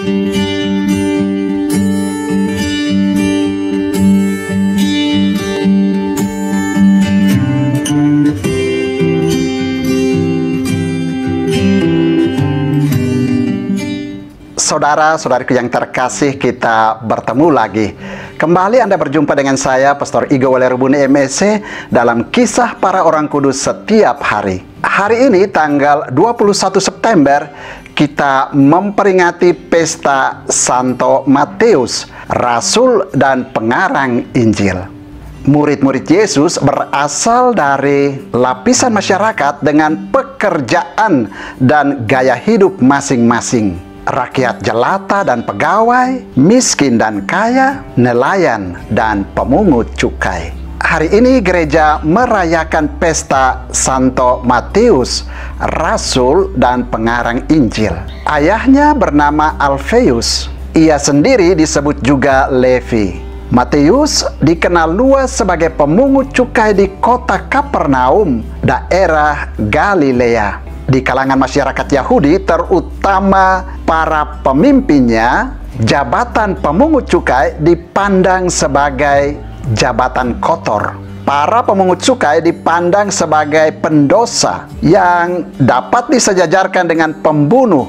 Saudara-saudariku yang terkasih, kita bertemu lagi. Kembali Anda berjumpa dengan saya, Pastor Igo Walerubuni MSC, dalam Kisah Para Orang Kudus Setiap Hari. Hari ini, tanggal 21 September, kita memperingati Pesta Santo Matius, Rasul dan Pengarang Injil. Murid-murid Yesus berasal dari lapisan masyarakat dengan pekerjaan dan gaya hidup masing-masing. Rakyat jelata dan pegawai, miskin dan kaya, nelayan dan pemungut cukai. Hari ini gereja merayakan Pesta Santo Matius, Rasul dan Pengarang Injil. Ayahnya bernama Alfeus. Ia sendiri disebut juga Levi. Matius dikenal luas sebagai pemungut cukai di kota Kapernaum, daerah Galilea. Di kalangan masyarakat Yahudi, terutama para pemimpinnya, jabatan pemungut cukai dipandang sebagai jabatan kotor. Para pemungut cukai dipandang sebagai pendosa yang dapat disejajarkan dengan pembunuh,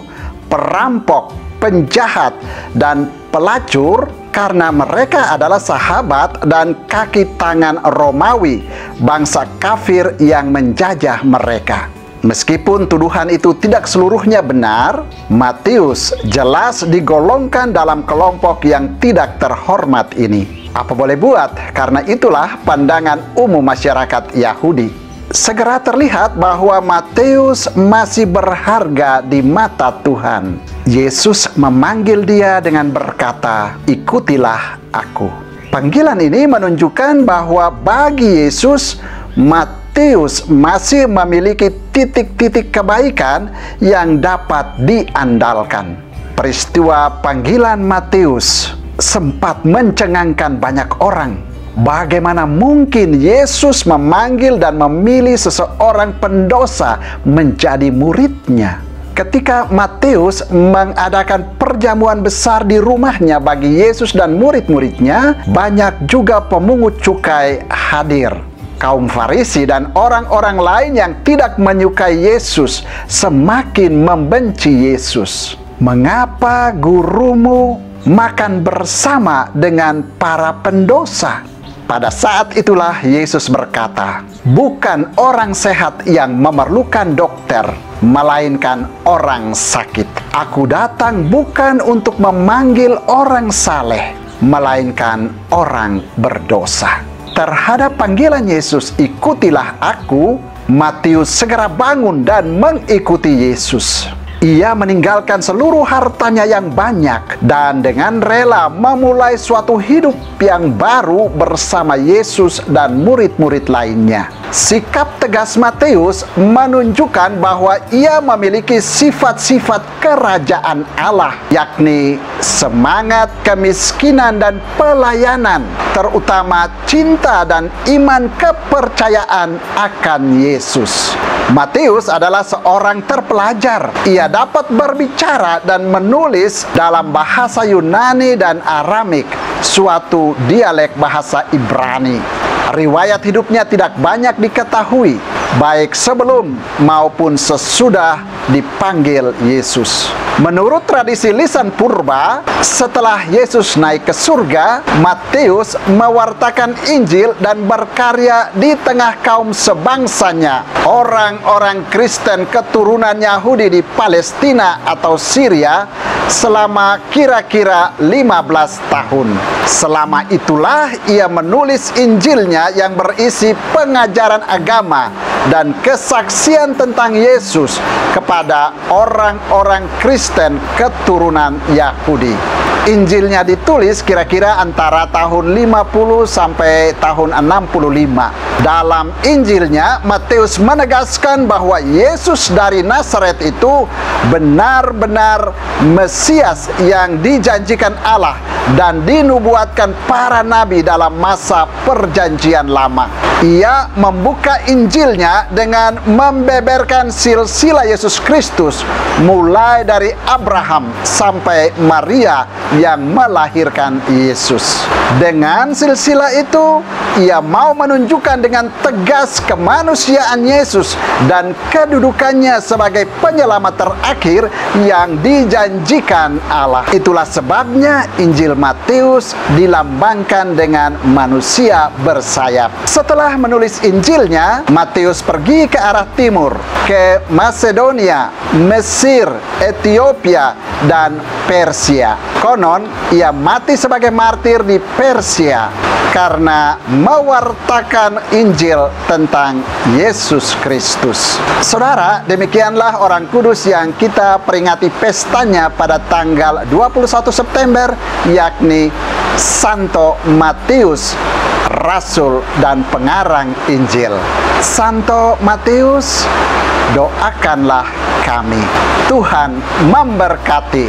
perampok, penjahat, dan pelacur karena mereka adalah sahabat dan kaki tangan Romawi, bangsa kafir yang menjajah mereka. Meskipun tuduhan itu tidak seluruhnya benar, Matius jelas digolongkan dalam kelompok yang tidak terhormat ini. Apa boleh buat, karena itulah pandangan umum masyarakat Yahudi. Segera terlihat bahwa Matius masih berharga di mata Tuhan. Yesus memanggil dia dengan berkata, "Ikutilah aku." Panggilan ini menunjukkan bahwa bagi Yesus, Matius masih memiliki titik-titik kebaikan yang dapat diandalkan. Peristiwa panggilan Matius sempat mencengangkan banyak orang. Bagaimana mungkin Yesus memanggil dan memilih seseorang pendosa menjadi muridnya? Ketika Matius mengadakan perjamuan besar di rumahnya bagi Yesus dan murid-muridnya, banyak juga pemungut cukai hadir. Kaum Farisi dan orang-orang lain yang tidak menyukai Yesus semakin membenci Yesus. "Mengapa gurumu makan bersama dengan para pendosa?" Pada saat itulah Yesus berkata, "Bukan orang sehat yang memerlukan dokter, melainkan orang sakit. Aku datang bukan untuk memanggil orang saleh, melainkan orang berdosa." Terhadap panggilan Yesus, "Ikutilah aku," Matius segera bangun dan mengikuti Yesus. Ia meninggalkan seluruh hartanya yang banyak dan dengan rela memulai suatu hidup yang baru bersama Yesus dan murid-murid lainnya. Sikap tegas Matius menunjukkan bahwa ia memiliki sifat-sifat kerajaan Allah, yakni semangat kemiskinan dan pelayanan, terutama cinta dan iman kepercayaan akan Yesus. Matius adalah seorang terpelajar. Ia dapat berbicara dan menulis dalam bahasa Yunani dan Aramik, suatu dialek bahasa Ibrani. Riwayat hidupnya tidak banyak diketahui, baik sebelum maupun sesudah dipanggil Yesus. Menurut tradisi lisan purba, setelah Yesus naik ke surga, Matius mewartakan Injil dan berkarya di tengah kaum sebangsanya, orang-orang Kristen keturunan Yahudi di Palestina atau Syria, selama kira-kira 15 tahun. Selama itulah ia menulis Injilnya yang berisi pengajaran agama dan kesaksian tentang Yesus kepada orang-orang Kristen keturunan Yahudi. Injilnya ditulis kira-kira antara tahun 50 sampai tahun 65. Dalam Injilnya, Matius menegaskan bahwa Yesus dari Nazaret itu benar-benar Mesias yang dijanjikan Allah dan dinubuatkan para nabi dalam masa Perjanjian Lama. Ia membuka Injilnya dengan membeberkan silsilah Yesus Kristus mulai dari Abraham sampai Maria yang melahirkan Yesus. Dengan silsilah itu, ia mau menunjukkan dengan tegas kemanusiaan Yesus dan kedudukannya sebagai penyelamat terakhir yang dijanjikan Allah. Itulah sebabnya Injil Matius dilambangkan dengan manusia bersayap. Setelah menulis Injilnya, Matius pergi ke arah timur, ke Masedonia, Mesir, Ethiopia, dan Persia. Konon, ia mati sebagai martir di Persia karena mewartakan Injil tentang Yesus Kristus. Saudara, demikianlah orang kudus yang kita peringati pestanya pada tanggal 21 September, yakni Santo Matius, Rasul dan pengarang Injil. Santo Matius, doakanlah kami. Tuhan memberkati.